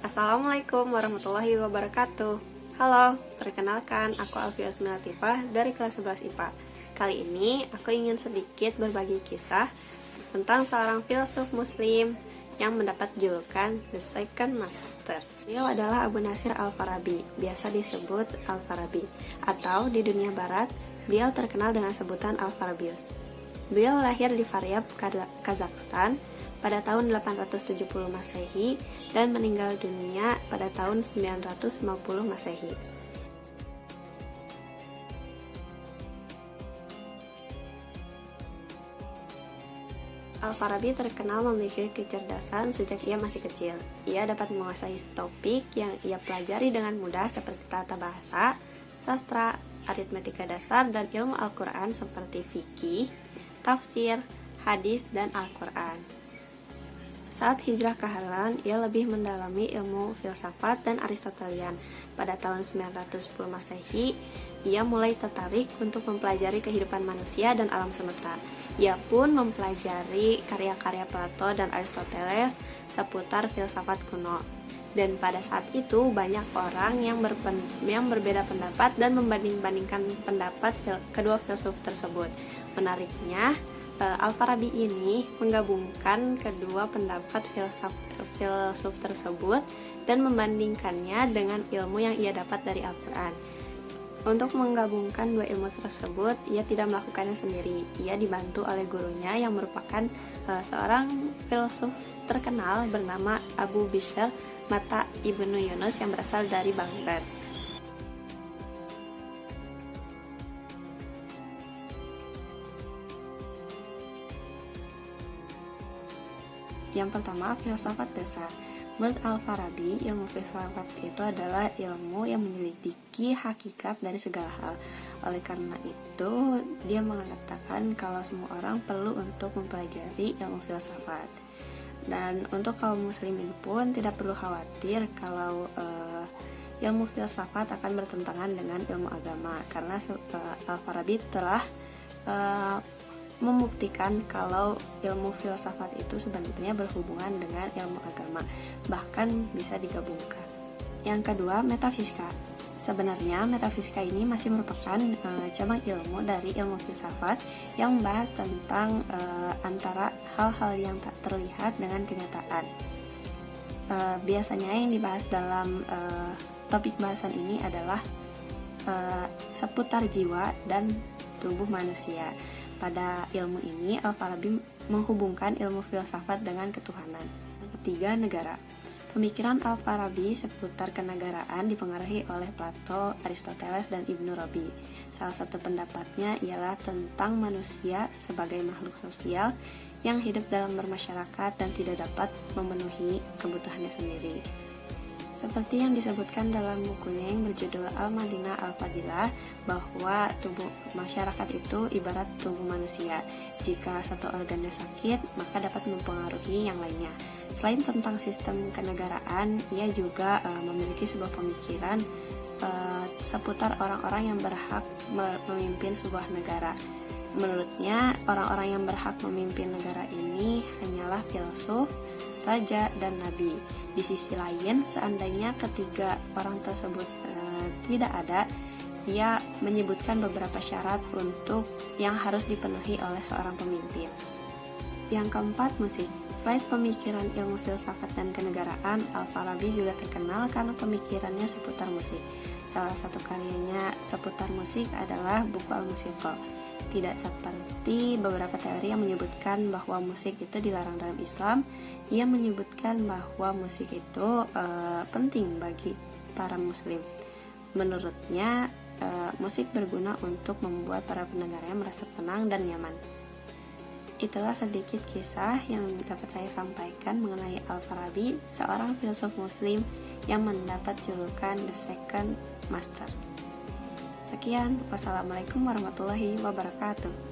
Assalamualaikum warahmatullahi wabarakatuh. Halo, perkenalkan aku Alfia Latifah dari kelas 11 IPA. Kali ini aku ingin sedikit berbagi kisah tentang seorang filsuf muslim yang mendapat julukan The Second Master. Beliau adalah Abu Nasir Al-Farabi, biasa disebut Al-Farabi, atau di dunia barat beliau terkenal dengan sebutan Al-Farabius. Beliau lahir di Faryab, Kazakhstan pada tahun 870 Masehi dan meninggal dunia pada tahun 950 Masehi. Al-Farabi terkenal memiliki kecerdasan sejak ia masih kecil. Ia dapat menguasai topik yang ia pelajari dengan mudah seperti tata bahasa, sastra, aritmetika dasar, dan ilmu Al-Quran seperti fikih, tafsir, hadis, dan Al-Quran. Saat hijrah ke Harran, ia lebih mendalami ilmu filsafat dan Aristotelian. Pada tahun 910 Masehi, ia mulai tertarik untuk mempelajari kehidupan manusia dan alam semesta. Ia pun mempelajari karya-karya Plato dan Aristoteles seputar filsafat kuno. Dan pada saat itu banyak orang yang berbeda pendapat dan membanding-bandingkan pendapat kedua filsuf tersebut. Menariknya, Al-Farabi ini menggabungkan kedua pendapat filsuf tersebut dan membandingkannya dengan ilmu yang ia dapat dari Al-Quran. Untuk menggabungkan dua ilmu tersebut, ia tidak melakukannya sendiri. Ia dibantu oleh gurunya yang merupakan seorang filsuf terkenal bernama Abu Bishr Mata Ibnu Yunus yang berasal dari Baghdad. Yang pertama, filsafat dasar. Menurut Al-Farabi, ilmu filsafat itu adalah ilmu yang menyelidiki hakikat dari segala hal. Oleh karena itu, dia mengatakan kalau semua orang perlu untuk mempelajari ilmu filsafat. Dan untuk kaum muslimin pun tidak perlu khawatir kalau ilmu filsafat akan bertentangan dengan ilmu agama, karena Al-Farabi telah membuktikan kalau ilmu filsafat itu sebenarnya berhubungan dengan ilmu agama, bahkan bisa digabungkan. Yang kedua, metafisika. Sebenarnya metafisika ini masih merupakan cabang ilmu dari ilmu filsafat yang membahas tentang antara hal-hal yang tak terlihat dengan kenyataan. Biasanya yang dibahas dalam topik bahasan ini adalah seputar jiwa dan tubuh manusia. Pada ilmu ini, Al-Farabi menghubungkan ilmu filsafat dengan ketuhanan. Yang ketiga, negara. Pemikiran Al-Farabi seputar kenegaraan dipengaruhi oleh Plato, Aristoteles, dan Ibnu Rabi. Salah satu pendapatnya ialah tentang manusia sebagai makhluk sosial yang hidup dalam bermasyarakat dan tidak dapat memenuhi kebutuhannya sendiri. Seperti yang disebutkan dalam bukunya yang berjudul Al-Madinah Al-Fadilah, bahwa tubuh masyarakat itu ibarat tubuh manusia. Jika satu organnya sakit, maka dapat mempengaruhi yang lainnya. Selain tentang sistem kenegaraan, ia juga memiliki sebuah pemikiran seputar orang-orang yang berhak memimpin sebuah negara. Menurutnya, orang-orang yang berhak memimpin negara ini hanyalah filsuf, raja, dan nabi. Di sisi lain, seandainya ketiga orang tersebut tidak ada, ia menyebutkan beberapa syarat untuk yang harus dipenuhi oleh seorang pemimpin. Yang keempat, musik. Selain pemikiran ilmu filsafat dan kenegaraan, Al-Farabi juga terkenal karena pemikirannya seputar musik. Salah satu karyanya seputar musik adalah buku Al-Musiqa. Tidak seperti beberapa teori yang menyebutkan bahwa musik itu dilarang dalam Islam, ia menyebutkan bahwa musik itu penting bagi para muslim. Menurutnya, musik berguna untuk membuat para pendengarnya merasa tenang dan nyaman. Itulah sedikit kisah yang dapat saya sampaikan mengenai Al-Farabi, seorang filsuf muslim yang mendapat julukan The Second Master. Sekian, wassalamualaikum warahmatullahi wabarakatuh.